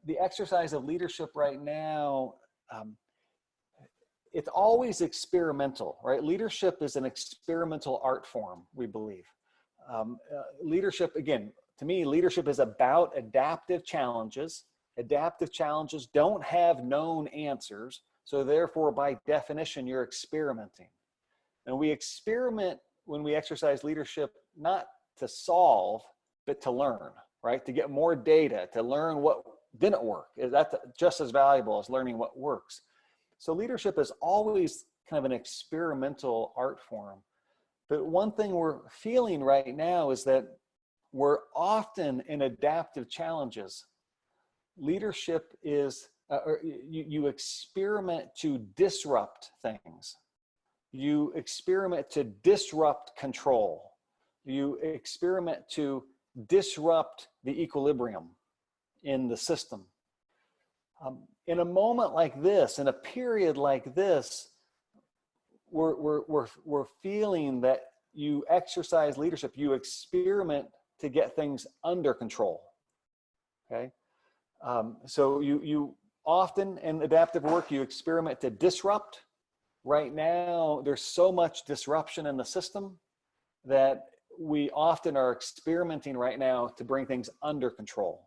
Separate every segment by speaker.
Speaker 1: the exercise of leadership right now, it's always experimental, right? Leadership is an experimental art form, we believe. Leadership, again, to me, leadership is about adaptive challenges. Adaptive challenges don't have known answers, so therefore, by definition, you're experimenting. And we experiment when we exercise leadership, not to solve, but to learn, right? To get more data, to learn what didn't work. That's just as valuable as learning what works. So leadership is always kind of an experimental art form. But one thing we're feeling right now is that we're often in adaptive challenges. Leadership is, you experiment to disrupt things. You experiment to disrupt control. You experiment to disrupt the equilibrium in the system. In a moment like this, in a period like this, we're feeling that you exercise leadership, you experiment to get things under control, okay? So you often in adaptive work, you experiment to disrupt. Right now, there's so much disruption in the system that we often are experimenting right now to bring things under control.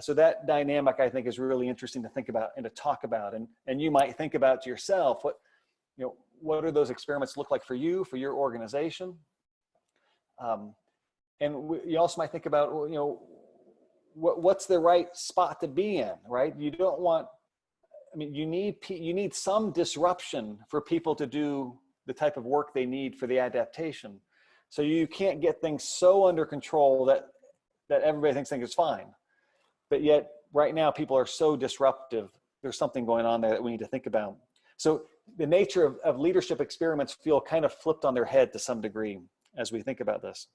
Speaker 1: So that dynamic, I think, is really interesting to think about and to talk about. And you might think about to yourself, what do those experiments look like for you, for your organization? You also might think about, what's the right spot to be in, right? You don't want, you need some disruption for people to do the type of work they need for the adaptation. So you can't get things so under control that everybody thinks it's fine. But yet right now people are so disruptive. There's something going on there that we need to think about. So the nature of leadership experiments feel kind of flipped on their head to some degree as we think about this.